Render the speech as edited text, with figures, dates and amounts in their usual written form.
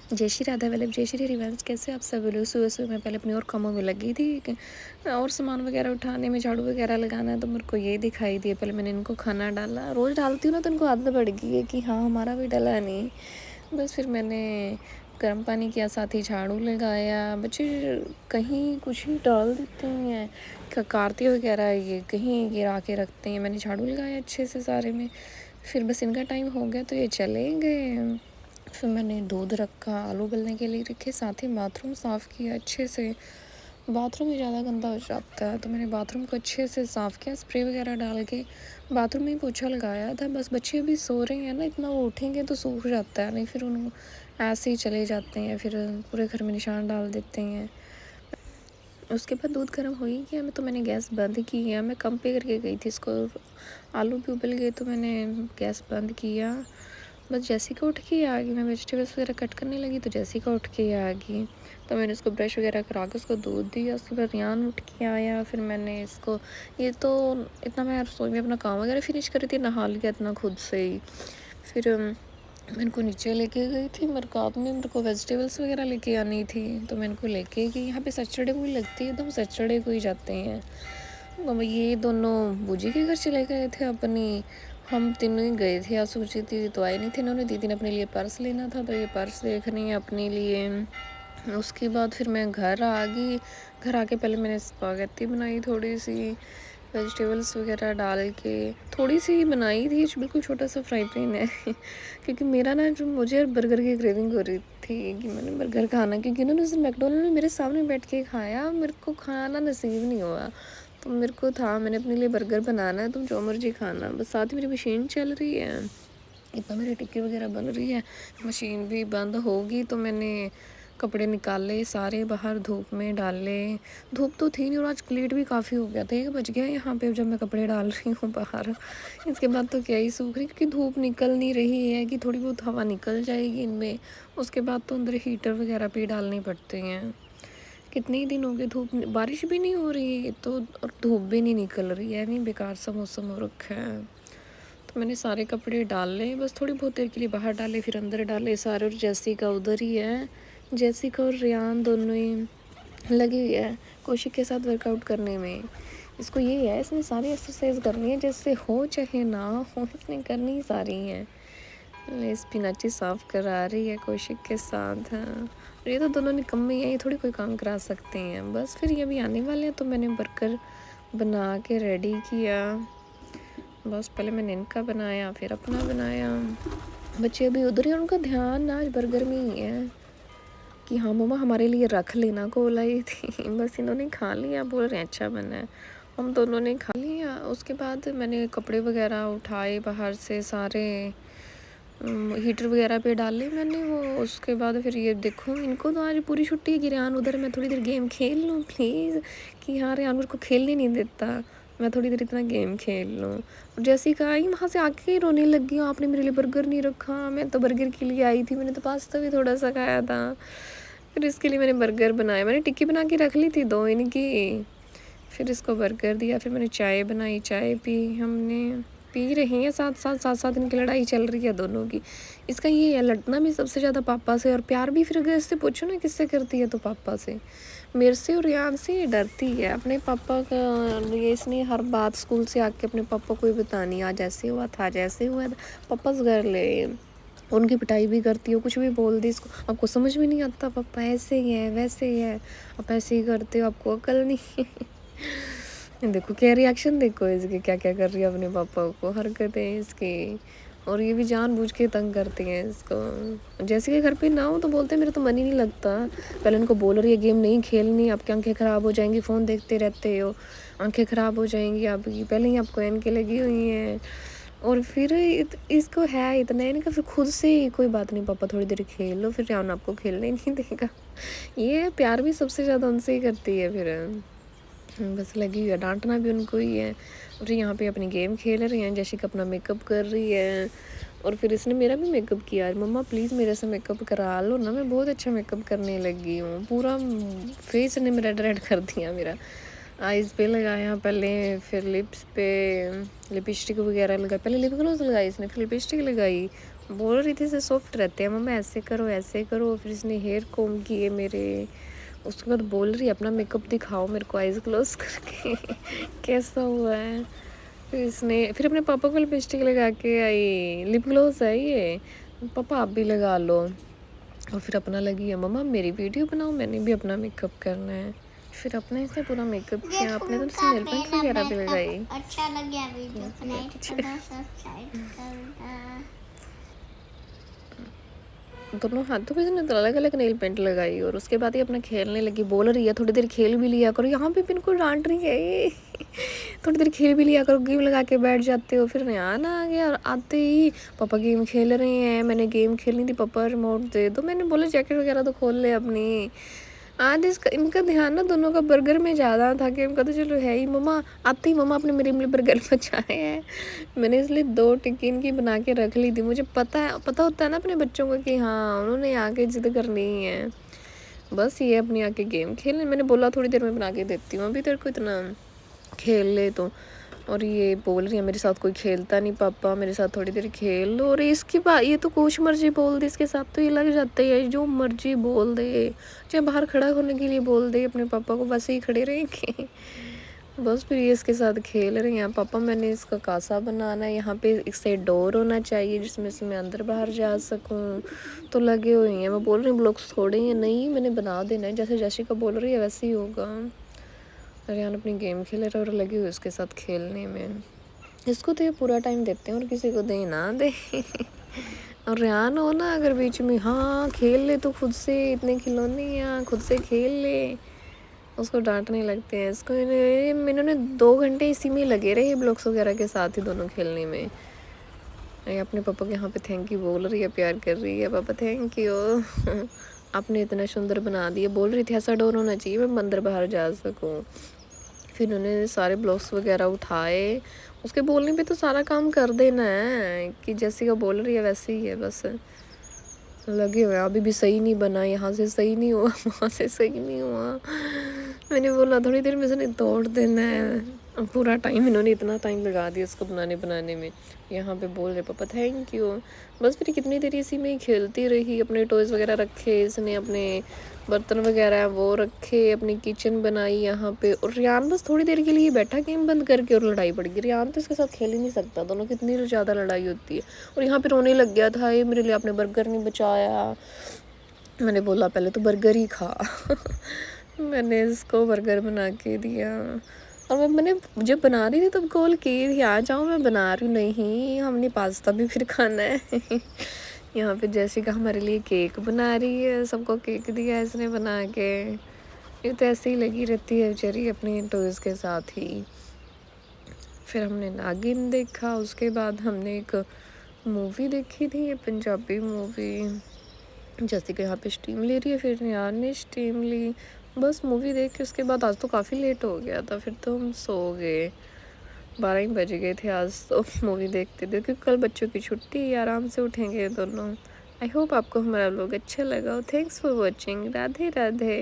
जय श्री राधा वल्लभ, जय श्री हरिवंश। कैसे आप सब लोग? सुबह सुबह मैं पहले अपनी और कामों में लगी थी और सामान वगैरह उठाने में, झाड़ू वगैरह लगाना है, तो मेरे को ये दिखाई दिया। पहले मैंने इनको खाना डाला, रोज़ डालती हूँ ना तो इनको आदत पड़ गई है कि हाँ हमारा भी डला नहीं। बस फिर मैंने गर्म पानी किया, साथ ही झाड़ू लगाया। बच्चे कहीं कुछ ही डाल देते हैं, कार्ती वगैरह ये कहीं गिरा के रखते हैं। मैंने झाड़ू लगाया अच्छे से सारे में। फिर बस इनका टाइम हो गया तो ये चले गए। फिर मैंने दूध रखा, आलू उबलने के लिए रखे, साथ ही बाथरूम साफ़ किया अच्छे से। बाथरूम ही ज़्यादा गंदा हो जाता है तो मैंने बाथरूम को अच्छे से साफ़ किया, स्प्रे वगैरह डाल के बाथरूम में ही पोछा लगाया था। बस बच्चे अभी सो रहे हैं ना, इतना वो उठेंगे तो सूख जाता है, नहीं फिर उनको ऐसे ही चले जाते हैं, फिर पूरे घर में निशान डाल देते हैं। उसके बाद दूध गर्म हो ही गया तो मैंने गैस बंद किया। मैं कम पे करके गई थी इसको, आलू भी उबल गए तो मैंने गैस बंद किया। बस जैसिका उठ के आ गई, मैं वेजिटेबल्स वगैरह कट करने लगी तो जैसिका उठ के आ गई। तो मैंने उसको ब्रश वगैरह करा के उसको दूध दिया। उसके बाद रियान उठ के आया। फिर मैंने इसको ये तो इतना मैं रसोई में अपना काम वगैरह फिनिश कर रही थी, नहा लिया इतना खुद से ही। फिर मैं इनको नीचे लेके गई थी मरकाब में, मेरे को वेजिटेबल्स वगैरह लेके आनी थी तो मैं इनको लेके गई। यहाँ पे सैटरडे को ही लगती है तो हम सैटरडे को ही जाते हैं। ये दोनों बूजी के घर चले गए थे अपनी, हम तीनों ही गए थे। आज सूची दीदी तो आई नहीं थी, इन्होंने दीदी ने अपने लिए पर्स लेना था तो ये पर्स देख रही है अपने लिए। उसके बाद फिर मैं घर आ गई। घर आके पहले मैंने स्पागेटी बनाई, थोड़ी सी वेजिटेबल्स वगैरह डाल के थोड़ी सी बनाई थी, बिल्कुल छोटा सा फ्राई पैन है क्योंकि मेरा ना जो मुझे बर्गर की क्रेविंग हो रही थी कि मैंने बर्गर खाना, क्योंकि उन्होंने उस मैकडोनल्ड में मेरे सामने बैठ के खाया, मेरे को खाना नसीब नहीं हुआ। तो मेरे को था मैंने अपने लिए बर्गर बनाना है, तुम जो मर्जी खाना। बस साथ ही मेरी मशीन चल रही है, इतना मेरी टिक्की वगैरह बन रही है। मशीन भी बंद होगी तो मैंने कपड़े निकाले सारे बाहर धूप में डाले। धूप तो थी नहीं और आज लेट भी काफ़ी हो गया था, 1 बज गया यहाँ पे जब मैं कपड़े डाल रही हूँ बाहर। इसके बाद तो क्या ही सूख रही, क्योंकि धूप निकल नहीं रही है कि थोड़ी बहुत हवा निकल जाएगी इनमें। उसके बाद तो अंदर हीटर वगैरह भी डालने पड़ते हैं। कितने ही दिन हो गए धूप, बारिश भी नहीं हो रही है तो और धूप भी नहीं निकल रही है, नहीं बेकार सा मौसम हो रखा है। तो मैंने सारे कपड़े डाल ले, बस थोड़ी बहुत देर के लिए बाहर डाले फिर अंदर डाले सारे। और जैसिका उधर ही है, जैसिका और रियान दोनों ही लगी हुई है कौशिक के साथ वर्कआउट करने में। इसको ये है, इसने सारी एक्सरसाइज करनी है, जैसे हो चाहे ना हो इसने करनी ही सारी है। स्पिनाची साफ़ करा रही है कौशिक के साथ। और ये तो दोनों निकम्मे हैं, ये थोड़ी कोई काम करा सकते हैं। बस फिर ये भी आने वाले हैं तो मैंने बर्गर बना के रेडी किया। बस पहले मैंने इनका बनाया फिर अपना बनाया। बच्चे अभी उधर ही, उनका ध्यान आज बर्गर में ही है कि हाँ मम्मा हमारे लिए रख लेना, को लाई थी। बस इन्होंने खा लिया, बोल रहे हैं अच्छा बना है। हम दोनों ने खा लिया। उसके बाद मैंने कपड़े वगैरह उठाए बाहर से सारे, हीटर वगैरह पे डाले मैंने वो। उसके बाद फिर ये देखो, इनको तो आज पूरी छुट्टी है कि रेहान उधर, मैं थोड़ी देर गेम खेल लूँ प्लीज़, कि हाँ रेहान मेरे को खेलने नहीं देता, मैं थोड़ी देर इतना गेम खेल लूँ। और जैसे कहा आई वहाँ से आके ही रोने लगी, आपने मेरे लिए बर्गर नहीं रखा, मैं तो बर्गर के लिए आई थी, मैंने तो पास्ता भी थोड़ा सा खाया था। फिर इसके लिए मैंने बर्गर बनाया, मैंने टिक्की बना के रख ली थी 2 इनकी। फिर इसको बर्गर दिया, फिर मैंने चाय बनाई, चाय पी, हमने पी रही हैं साथ इनकी लड़ाई चल रही है दोनों की। इसका ये है, लड़ना भी सबसे ज़्यादा पापा से और प्यार भी फिर अगर इससे पूछो ना किससे करती है तो पापा से। मेरे से और रियान से ये डरती है अपने पापा का। ये इसने हर बात स्कूल से आके अपने पापा को ही बतानी, आज ऐसे हुआ था, जैसे हुआ था, पापा से कर ले। उनकी पिटाई भी करती हो, कुछ भी बोल दी इसको, आपको समझ में नहीं आता, पापा ऐसे ही है वैसे ही है, आप ऐसे ही करते हो, आपको अकल नहीं। देखो क्या रिएक्शन, देखो इसके क्या क्या कर रही है अपने पापा को, हरकतें इसकी। और ये भी जानबूझ के तंग करती हैं इसको। जैसे कि घर पे ना हो तो बोलते हैं मेरा तो मन ही नहीं लगता। पहले उनको बोल रही है गेम नहीं खेलनी, आपकी आंखें ख़राब हो जाएंगी, फ़ोन देखते रहते हो, आंखें ख़राब हो जाएंगी आपकी, पहले ही आपको ऐनकें लगी हुई हैं। और फिर इसको है इतना इनका, फिर खुद से ही कोई बात नहीं पापा थोड़ी देर खेल लो, फिर रियान आपको खेलने नहीं देगा। ये प्यार भी सबसे ज़्यादा उनसे ही करती है फिर। बस लगी हुई है, डांटना भी उनको ही है। और यहाँ पे अपनी गेम खेल रही हैं, जैसे कि अपना मेकअप कर रही है। और फिर इसने मेरा भी मेकअप किया, मम्मा प्लीज़ मेरे से मेकअप करा लो ना, मैं बहुत अच्छा मेकअप करने लगी हूँ। पूरा फेस ने मेरा रेड कर दिया मेरा। आइज़ पे लगाया पहले, फिर लिप्स पे लिपस्टिक वगैरह लगाई, पहले लिप ग्लॉस लगाई इसने, फिर लिपस्टिक लगाई, बोल रही थी ऐसे सॉफ्ट रहते हैं मम्मा, ऐसे करो। फिर इसने हेयर कोम किए मेरे। उसके बाद बोल रही अपना मेकअप दिखाओ मेरे को आइज़ क्लोज करके कैसा हुआ है। फिर अपने पापा को लिपस्टिक लगा के आई, लिप ग्लॉस है ये, पापा आप भी लगा लो। और फिर अपना लगी है मम्मा मेरी वीडियो बनाओ, मैंने भी अपना मेकअप करना है। फिर अपने इसने पूरा मेकअप किया, अपने तो इसने नेल पेंट वगैरह भी लगाई। अच्छा लग गया वीडियो बनाए सब्सक्राइब करना। दोनों हाथों पे इसने अलग अलग नेल पेंट लगाई और उसके बाद ही अपना खेलने लगी। बोल रही है थोड़ी देर खेल भी लिया करो, यहाँ पे बिल्कुल डांट रही है ये थोड़ी देर खेल भी लिया करो, गेम लगा के बैठ जाते हो। फिर रेहान आ गया और आते ही पापा गेम खेल रहे हैं, मैंने गेम खेलनी थी, पापा रिमोट दे दो। मैंने बोला जैकेट वगैरह तो खोल ले अपनी। आज इनका ध्यान ना दोनों का बर्गर में ज़्यादा था कि इनका तो चलो है ही। मम्मा आते ही मम्मा अपने मेरे लिए बर्गर बचाए हैं। मैंने इसलिए 2 टिक्की इनकी बना के रख ली थी। मुझे पता होता है ना अपने बच्चों को कि हाँ उन्होंने आके जिद करनी ही है। बस ये अपनी आके गेम खेलने, मैंने बोला थोड़ी देर में बना के देती हूँ, अभी तेरे को इतना खेल ले तो। और ये बोल रही है मेरे साथ कोई खेलता नहीं पापा, मेरे साथ थोड़ी देर खेल लो। और इसकी बात, ये तो कुछ मर्जी बोल दे, इसके साथ तो ये लग जाते हैं, जो मर्जी बोल दे, चाहे बाहर खड़ा होने के लिए बोल दे अपने पापा को, वैसे ही खड़े रहेंगे बस फिर ये इसके साथ खेल रहे हैं। पापा मैंने इसका कासा बनाना है, यहाँ पे इससे डोर होना चाहिए जिसमें से मैं अंदर बाहर जा सकूँ। तो लगे हुए हैं, मैं बोल रही हूँ ब्लॉक्स थोड़े हैं, नहीं मैंने बना देना है, जैसे जैशिका बोल रही है वैसे ही होगा। रेहान अपनी गेम खेल रहा है और लगे हुए उसके साथ खेलने में। इसको तो ये पूरा टाइम देते हैं और किसी को दे ना दे और रेहान हो ना अगर बीच में, हाँ खेल ले तो खुद से, इतने खिलौने हैं खुद से खेल ले, उसको डांटने लगते हैं। इसको इन्होंने 2 घंटे इसी में लगे रहे ब्लॉक्स वगैरह के साथ ही दोनों खेलने में। ये अपने पापा के यहाँ पे थैंक यू बोल रही है, प्यार कर रही है, पापा थैंक यू आपने इतना सुंदर बना दिया। बोल रही थी ऐसा डोर होना चाहिए मैं अंदर बाहर जा सकूँ। फिर उन्होंने सारे ब्लॉक्स वगैरह उठाए, उसके बोलने पे तो सारा काम कर देना है कि जैसे का बोल रही है वैसे ही है, बस लगे हुए अभी भी सही नहीं बना, यहाँ से सही नहीं हुआ वहाँ से सही नहीं हुआ। मैंने बोला थोड़ी देर में इसने तोड़ देना है। पूरा टाइम इन्होंने इतना टाइम लगा दिया इसको बनाने में। यहाँ पे बोल रहे पापा थैंक यू। बस फिर कितनी देर इसी में ही खेलती रही, अपने टॉयज़ वगैरह रखे इसने, अपने बर्तन वगैरह वो रखे, अपनी किचन बनाई यहाँ पे। और रेहान बस थोड़ी देर के लिए बैठा गेम बंद करके और लड़ाई पड़ गई। रेहान तो इसके साथ खेल ही नहीं सकता, दोनों कितनी ज़्यादा लड़ाई होती है। और यहाँ पे रोने लग गया था, ये मेरे लिए आपने बर्गर नहीं बचाया। मैंने बोला पहले तो बर्गर ही खा मैंने इसको बर्गर बना के दिया। और मैंने जब बना रही थी तब कॉल की थी आ जाओ मैं बना रही हूँ, नहीं हमने पास्ता भी फिर खाना है यहाँ पे जैसिका हमारे लिए केक बना रही है, सबको केक दिया इसने बना के। ये तो ऐसे ही लगी रहती है बेचारी अपने टॉयज़ के साथ ही। फिर हमने नागिन देखा, उसके बाद हमने एक मूवी देखी थी, ये पंजाबी मूवी। जैसिका यहाँ पे स्टीम ले रही है, फिर रेहान ने स्टीम ली। बस मूवी देख के उसके बाद आज तो काफ़ी लेट हो गया था, फिर तो हम सो गए, 12 ही बज गए थे आज तो मूवी देखते थे, क्योंकि कल बच्चों की छुट्टी है, आराम से उठेंगे दोनों। आई होप आपको हमारा व्लॉग अच्छा लगा हो। Thanks for watching. Radhe Radhe.